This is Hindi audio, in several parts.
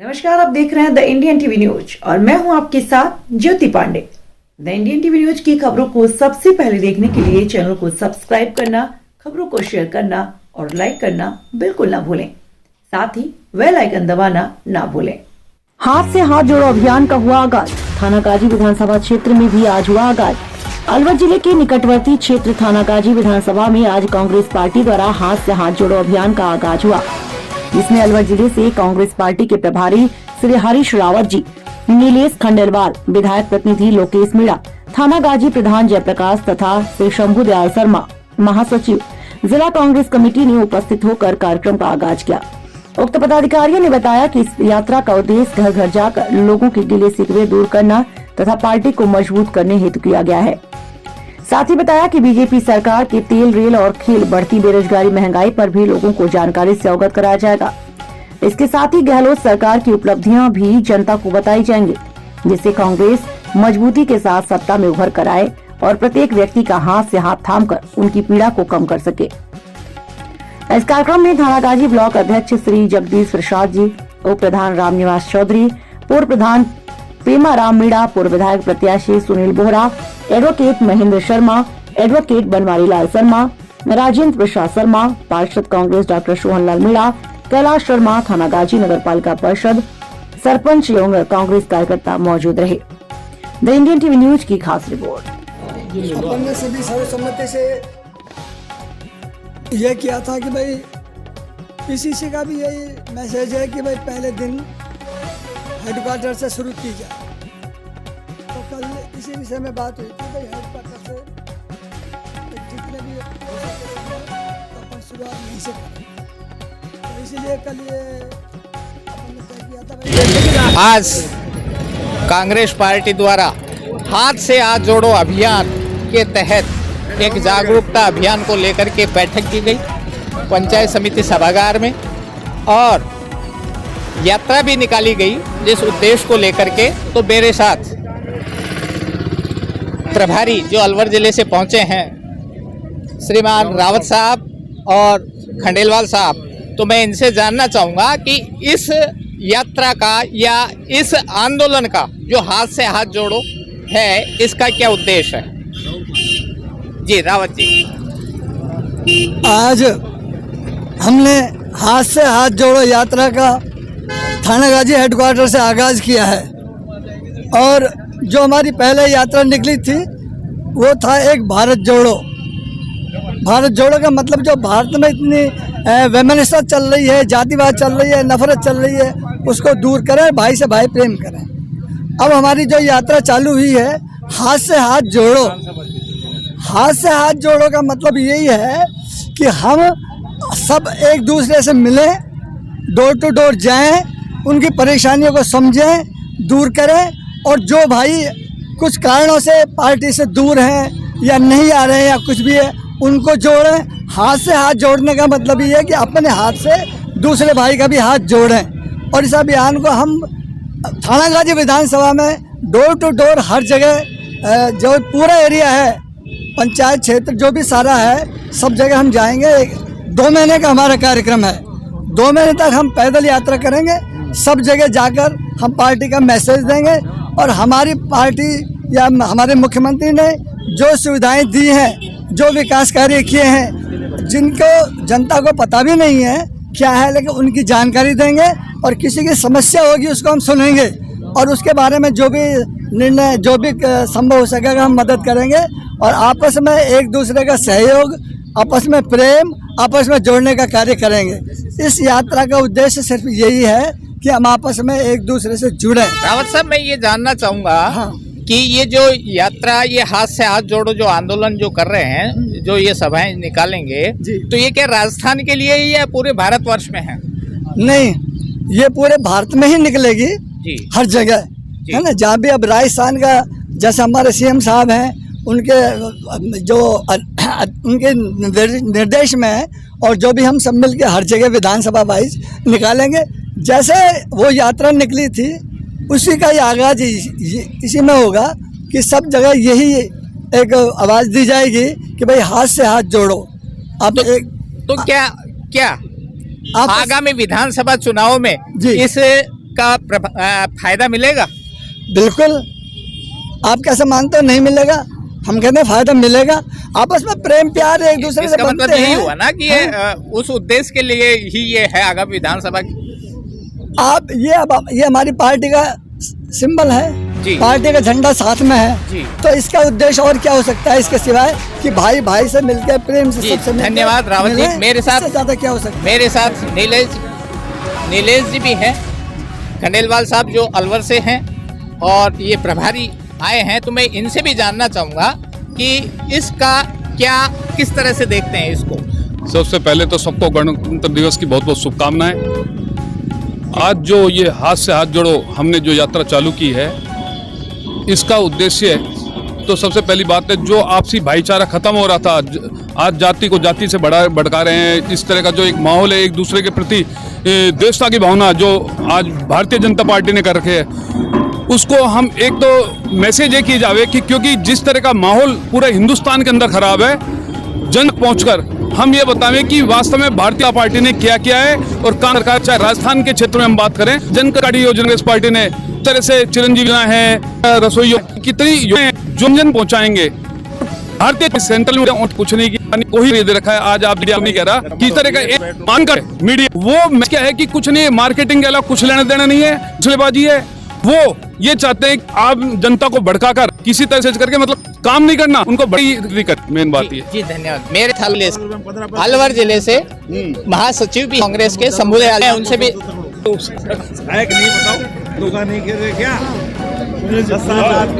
नमस्कार, आप देख रहे हैं द इंडियन टीवी न्यूज और मैं हूं आपके साथ Jyoti Pandey. The Indian TV news की खबरों को सबसे पहले देखने के लिए चैनल को सब्सक्राइब करना, खबरों को शेयर करना और लाइक करना बिल्कुल ना भूलें। साथ ही बेल आइकन दबाना ना भूलें। हाथ से हाथ जोड़ो अभियान का हुआ आगाज। थाना गाजी विधानसभा क्षेत्र में भी आज हुआ आगाज। अलवर जिले के निकटवर्ती क्षेत्र थाना गाजी विधानसभा में आज कांग्रेस पार्टी द्वारा हाथ से हाथ जोड़ो अभियान का आगाज हुआ, जिसमें अलवर जिले से कांग्रेस पार्टी के प्रभारी श्री हरीश रावत जी, नीलेश खंडेलवाल, विधायक प्रतिनिधि लोकेश मीणा, थाना गाजी प्रधान जयप्रकाश तथा श्री शंभू दयाल शर्मा, महासचिव जिला कांग्रेस कमेटी ने उपस्थित होकर कार्यक्रम का आगाज किया। उक्त पदाधिकारियों ने बताया कि इस यात्रा का उद्देश्य घर घर जाकर लोगों के गिले शिकवे दूर करना तथा पार्टी को मजबूत करने हेतु किया गया है। साथ ही बताया कि बीजेपी सरकार के तेल, रेल और खेल, बढ़ती बेरोजगारी, महंगाई पर भी लोगों को जानकारी से अवगत कराया जाएगा। इसके साथ ही गहलोत सरकार की उपलब्धियां भी जनता को बताई जाएंगी, जिससे कांग्रेस मजबूती के साथ सत्ता में उभर कर आए और प्रत्येक व्यक्ति का हाथ से हाथ थामकर उनकी पीड़ा को कम कर सके। इस कार्यक्रम में थाना गाजी ब्लॉक अध्यक्ष श्री जगदीश प्रसाद जी, उप प्रधान रामनिवास चौधरी, पूर्व प्रधान पेमा राम मीणा, पूर्व विधायक प्रत्याशी सुनील बोहरा, एडवोकेट महेंद्र शर्मा, एडवोकेट बनवारी लाल शर्मा, राजेंद्र प्रसाद शर्मा, पार्षद कांग्रेस डॉक्टर सोहन लाल मीणा, कैलाश शर्मा, थाना गाजी नगर पालिका परिषद, सरपंच एवं कांग्रेस कार्यकर्ता मौजूद रहे। द इंडियन टीवी न्यूज की खास रिपोर्ट। अपन ने सभी सर्वसम्मति से यह किया था कि भाई पीसीसी का भी यही मैसेज है कि भाई पहले दिन हेडक्वार्टर से शुरू की जाए। तो कल इसी विषय में बात हुई थी भाई हेडक्वार्टर से जितने भी हो सके तो अपन शुरुआत नहीं से करें, तो इसीलिए कल ये अपन ने तय किया था भाई। आज कांग्रेस पार्टी द्वारा हाथ से हाथ जोड़ो अभियान के तहत एक जागरूकता अभियान को लेकर के बैठक की गई पंचायत समिति सभागार में, और यात्रा भी निकाली गई जिस उद्देश्य को लेकर के। तो मेरे साथ प्रभारी जो अलवर जिले से पहुंचे हैं श्रीमान रावत साहब और खंडेलवाल साहब, तो मैं इनसे जानना चाहूँगा कि इस यात्रा का या इस आंदोलन का जो हाथ से हाथ जोड़ो है, इसका क्या उद्देश्य है। जी रावत जी। आज हमने हाथ से हाथ जोड़ो यात्रा का थाना गाजी हेडक्वार्टर से आगाज़ किया है, और जो हमारी पहले यात्रा निकली थी वो था एक भारत जोड़ो। भारत जोड़ो का मतलब जो भारत में इतनी वैमनस्यता चल रही है, जातिवाद चल रही है, नफरत चल रही है, उसको दूर करें, भाई से भाई प्रेम करें। अब हमारी जो यात्रा चालू हुई है हाथ से हाथ जोड़ो। हाथ से हाथ जोड़ो का मतलब यही है कि हम सब एक दूसरे से मिलें, डोर टू डोर जाएं, उनकी परेशानियों को समझें, दूर करें, और जो भाई कुछ कारणों से पार्टी से दूर हैं या नहीं आ रहे हैं या कुछ भी है, उनको जोड़ें। हाथ से हाथ जोड़ने का मतलब ये है कि अपने हाथ से दूसरे भाई का भी हाथ जोड़ें। और इस अभियान को हम थाना गाजी विधानसभा में डोर टू डोर हर जगह जो पूरा एरिया है, पंचायत क्षेत्र जो भी सारा है, सब जगह हम जाएंगे। 2 महीने का हमारा कार्यक्रम है। 2 महीने तक हम पैदल यात्रा करेंगे, सब जगह जाकर हम पार्टी का मैसेज देंगे। और हमारी पार्टी या हमारे मुख्यमंत्री ने जो सुविधाएं दी हैं, जो विकास कार्य किए हैं, जिनको जनता को पता भी नहीं है क्या है, लेकिन उनकी जानकारी देंगे, और किसी की समस्या होगी उसको हम सुनेंगे, और उसके बारे में जो भी निर्णय, जो भी संभव हो सकेगा हम मदद करेंगे। और आपस में एक दूसरे का सहयोग, आपस में प्रेम, आपस में जोड़ने का कार्य करेंगे। इस यात्रा का उद्देश्य सिर्फ यही है कि हम आपस में एक दूसरे से जुड़े। रावत साहब, मैं ये जानना चाहूँगा कि ये जो यात्रा, ये हाथ से हाथ जोड़ो जो आंदोलन जो कर रहे हैं, जो ये सभाएं निकालेंगे, तो ये क्या राजस्थान के लिए ही या पूरे भारतवर्ष में है? नहीं, ये पूरे भारत में ही निकलेगी जी, हर जगह है ना। जहाँ भी अब राजस्थान का, जैसे हमारे सीएम साहब हैं, उनके जो उनके निर्देश में है, और जो भी हम सब मिल के हर जगह विधानसभा वाइज निकालेंगे। जैसे वो यात्रा निकली थी उसी का ही आगाज इसी में होगा कि सब जगह यही एक आवाज़ दी जाएगी कि भाई हाथ से हाथ जोड़ो। आप तो क्या आगामी विधानसभा चुनाव में इस इसका फायदा मिलेगा? बिल्कुल। आप कैसे मानते हो नहीं मिलेगा? हम कहते हैं फायदा मिलेगा। आपस में प्रेम प्यार एक दूसरे से इसका बनते मतलब यही हैं। हुआ ना कि ये उस उद्देश्य के लिए ही ये है आगामी विधानसभा की। आप ये हमारी पार्टी का सिंबल है जी। पार्टी का झंडा साथ में है जी। तो इसका उद्देश्य और क्या हो सकता है इसके सिवाय कि भाई भाई से मिलकर प्रेम से जी, सबसे मिलकर धन्यवाद रावत जी। मिलें। मेरे साथ इससे ज्यादा क्या हो सकता है? मेरे साथ नीलेश जी भी हैं, खंडेलवाल साहब जो अलवर से हैं और ये प्रभारी आए हैं, तो मैं इनसे भी जानना चाहूँगा कि इसका क्या किस तरह से देखते हैं इसको। सबसे पहले तो सबको गणतंत्र दिवस की बहुत बहुत शुभकामनाएं। आज जो ये हाथ से हाथ जोड़ो हमने जो यात्रा चालू की है, इसका उद्देश्य तो सबसे पहली बात है जो आपसी भाईचारा खत्म हो रहा था, आज जाति को जाति से भड़का रहे हैं। इस तरह का जो एक माहौल है, एक दूसरे के प्रति देशता की भावना जो आज भारतीय जनता पार्टी ने कर रखे है, उसको हम एक तो मैसेज ये किए जावे कि क्योंकि जिस तरह का माहौल पूरे हिंदुस्तान के अंदर खराब है, जन पहुंचकर हम ये बतावें कि वास्तव में भारतीय पार्टी ने क्या किया है और कहाँ सरकार, चाहे राजस्थान के क्षेत्र में हम बात करें, जन कल्याण योजना इस पार्टी ने तरह से चिरंजीवी योजना है, रसोई कितनी जो जन पहुंचाएंगे। भारतीय सेंट्रल मीडिया कुछ नहीं किया, कोई दे रखा है। आज आप मीडिया नहीं कह रहा किस तरह का एक मानकर मीडिया वो क्या है कि कुछ नहीं, मार्केटिंग के अलावा कुछ लेना देना नहीं है, झूलेबाजी है। वो ये चाहते हैं कि आप जनता को भड़काकर किसी तरह से करके मतलब काम नहीं करना, उनको बड़ी दिक्कत मेन बात ये। जी धन्यवाद। मेरे अलवर जिले से महासचिव भी कांग्रेस के शंभुदयाल हैं, उनसे भी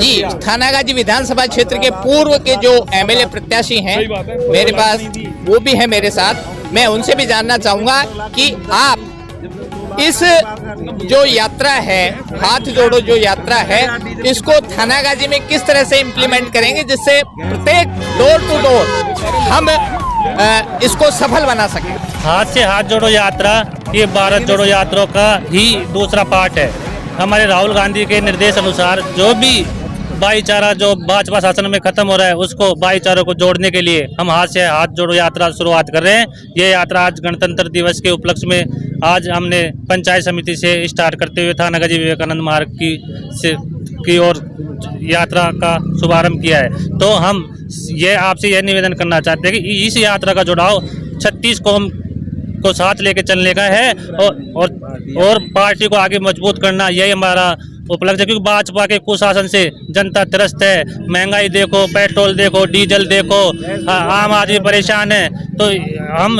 जी थानागाजी विधानसभा क्षेत्र के पूर्व के जो एमएलए प्रत्याशी हैं मेरे पास, वो भी है मेरे साथ। मैं उनसे भी जानना चाहूंगा कि आप इस जो यात्रा है, हाथ जोड़ो जो यात्रा है, इसको थानागाजी में किस तरह से इम्प्लीमेंट करेंगे जिससे प्रत्येक डोर टू डोर हम इसको सफल बना सकें। हाथ से हाथ जोड़ो यात्रा ये भारत जोड़ो यात्रा का ही दूसरा पार्ट है। हमारे राहुल गांधी के निर्देश अनुसार जो भी भाईचारा जो भाजपा शासन में खत्म हो रहा है, उसको भाईचारों को जोड़ने के लिए हम हाथ से हाथ जोड़ो यात्रा शुरुआत कर रहे हैं। ये यात्रा आज गणतंत्र दिवस के उपलक्ष्य में आज हमने पंचायत समिति से स्टार्ट करते हुए थानागाजी विवेकानंद मार्ग की ओर यात्रा का शुभारंभ किया है। तो हम ये आपसे यह निवेदन करना चाहते हैं कि इस यात्रा का जुड़ाव 36 कौम को साथ लेके चलने का है और पार्टी को आगे मजबूत करना, यही हमारा उपलक्ष्य है। क्योंकि भाजपा के कुशासन से जनता त्रस्त है, महंगाई देखो, पेट्रोल देखो, डीजल देखो, आम आदमी परेशान है। तो हम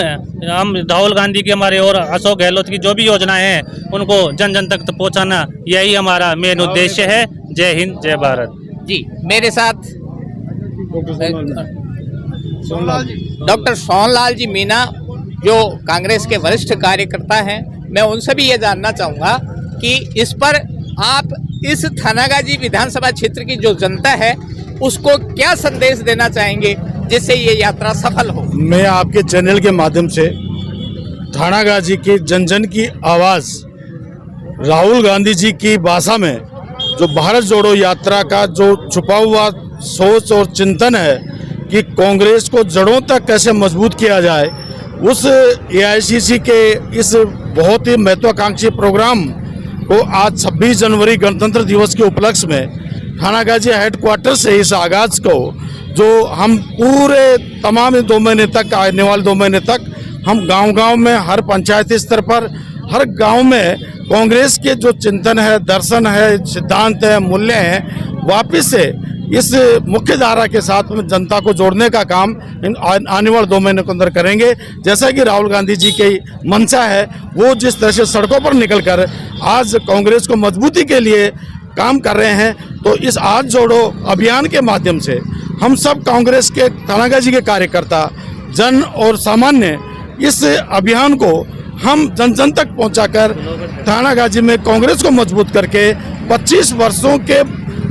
राहुल गांधी की हमारे और अशोक गहलोत की जो भी योजनाएं हैं उनको जन जन तक पहुंचाना, यही हमारा मेन उद्देश्य है। जय हिंद, जय भारत। जी मेरे साथ डॉक्टर सोनलाल जी मीना जो कांग्रेस के वरिष्ठ कार्यकर्ता हैं, मैं उनसे भी ये जानना चाहूँगा कि इस पर आप इस थानागाजी विधानसभा क्षेत्र की जो जनता है उसको क्या संदेश देना चाहेंगे जिससे ये यात्रा सफल हो। मैं आपके चैनल के माध्यम से थानागाजी के जन जन की आवाज़ राहुल गांधी जी की भाषा में जो भारत जोड़ो यात्रा का जो छुपा हुआ सोच और चिंतन है कि कांग्रेस को जड़ों तक कैसे मजबूत किया जाए, उस एआईसीसी के इस बहुत ही महत्वाकांक्षी प्रोग्राम को आज 26 जनवरी गणतंत्र दिवस के उपलक्ष्य में थानागाजी हेडक्वार्टर से इस आगाज को जो हम पूरे तमाम 2 महीने तक, आने वाले 2 महीने तक हम गांव-गांव में, हर पंचायती स्तर पर, हर गांव में कांग्रेस के जो चिंतन है, दर्शन है, सिद्धांत है, मूल्य हैं, वापस से इस मुख्य धारा के साथ में जनता को जोड़ने का काम आने वाले 2 महीने के अंदर करेंगे। जैसा कि राहुल गांधी जी की मंशा है, वो जिस तरह से सड़कों पर निकलकर आज कांग्रेस को मजबूती के लिए काम कर रहे हैं, तो इस हाथ जोड़ो अभियान के माध्यम से हम सब कांग्रेस के थानागाजी के कार्यकर्ता, जन और सामान्य इस अभियान को हम जन जन तक पहुंचाकर थानागाजी में कांग्रेस को मजबूत करके 25 वर्षों के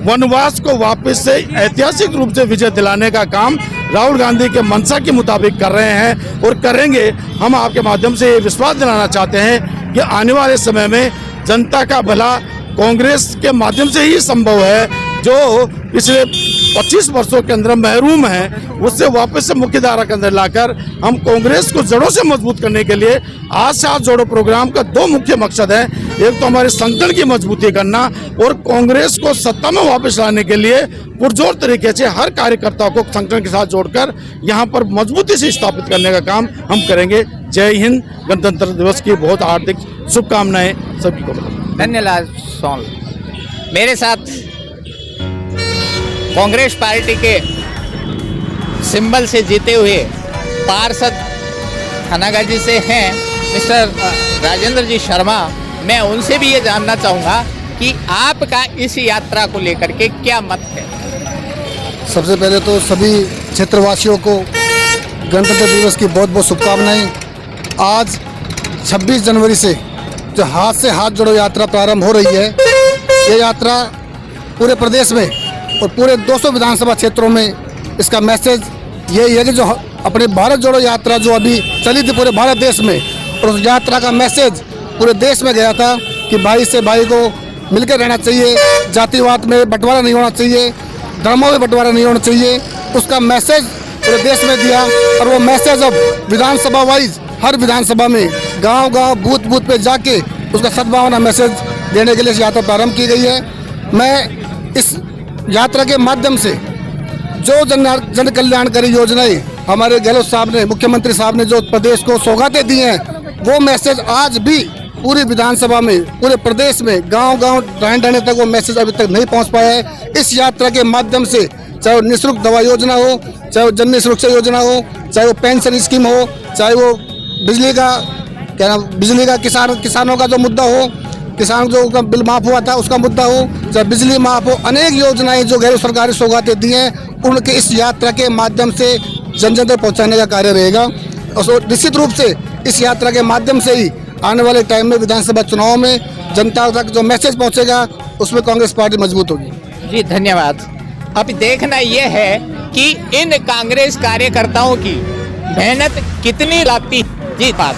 वनवास को वापस से ऐतिहासिक रूप से विजय दिलाने का काम राहुल गांधी के मंशा के मुताबिक कर रहे हैं और करेंगे। हम आपके माध्यम से ये विश्वास दिलाना चाहते हैं कि आने वाले समय में जनता का भला कांग्रेस के माध्यम से ही संभव है, जो पिछले 25 वर्षों के अंदर महरूम हैं उससे वापस से मुख्य धारा के अंदर लाकर हम कांग्रेस को जड़ों से मजबूत करने के लिए आज से हाथ जोड़ो प्रोग्राम का 2 मुख्य मकसद है। एक तो हमारे संगठन की मजबूती करना और कांग्रेस को सत्ता में वापस लाने के लिए पुरजोर तरीके से हर कार्यकर्ता को संगठन के साथ जोड़कर यहाँ पर मजबूती से स्थापित करने का काम हम करेंगे। जय हिंद। गणतंत्र दिवस की बहुत हार्दिक शुभकामनाएं सभी को। धन्यवाद सोल। मेरे साथ कांग्रेस पार्टी के सिंबल से जीते हुए पार्षद थानागाजी से हैं मिस्टर राजेंद्र जी शर्मा। मैं उनसे भी ये जानना चाहूँगा कि आपका इस यात्रा को लेकर के क्या मत है। सबसे पहले तो सभी क्षेत्रवासियों को गणतंत्र दिवस की बहुत बहुत शुभकामनाएं। आज 26 जनवरी से जो हाथ से हाथ जोड़ो यात्रा प्रारंभ हो रही है, ये यात्रा पूरे प्रदेश में और पूरे 200 विधानसभा क्षेत्रों में इसका मैसेज यही है कि जो अपने भारत जोड़ो यात्रा जो अभी चली थी पूरे भारत देश में, और उस यात्रा का मैसेज पूरे देश में गया था कि भाई से भाई को मिलकर रहना चाहिए, जातिवाद में बंटवारा नहीं होना चाहिए, धर्मों में बंटवारा नहीं होना चाहिए। उसका मैसेज पूरे देश में दिया और वो मैसेज अब विधानसभा वाइज हर विधानसभा में गांव-गांव बूथ पे जाके उसका सद्भावना मैसेज देने के लिए इस यात्रा प्रारंभ की गई है। मैं इस यात्रा के माध्यम से जो जन कल्याणकारी योजनाएं हमारे गहलोत साहब ने, मुख्यमंत्री साहब ने जो प्रदेश को सौगातें दी हैं, वो मैसेज आज भी पूरी विधानसभा में, पूरे प्रदेश में गांव-गांव ढाणी तक वो मैसेज अभी तक नहीं पहुंच पाया है। इस यात्रा के माध्यम से चाहे वो निःशुल्क दवा योजना हो, चाहे वो जननी सुरक्षा योजना हो, चाहे वो पेंशन स्कीम हो, चाहे वो बिजली का किसानों का जो मुद्दा हो, किसान जो का बिल माफ हुआ था उसका मुद्दा हो, चाहे बिजली माफ हो, अनेक योजनाएं जो गैर सरकारी सौगातें दी हैं उनके इस यात्रा के माध्यम से जन जन तक पहुँचाने का कार्य रहेगा। और निश्चित रूप से इस यात्रा के माध्यम से ही आने वाले टाइम में विधानसभा चुनाव में जनता तक जो मैसेज पहुंचेगा उसमें कांग्रेस पार्टी मजबूत होगी। जी धन्यवाद। अब देखना यह है कि इन कांग्रेस कार्यकर्ताओं की मेहनत कितनी लगती। जी बात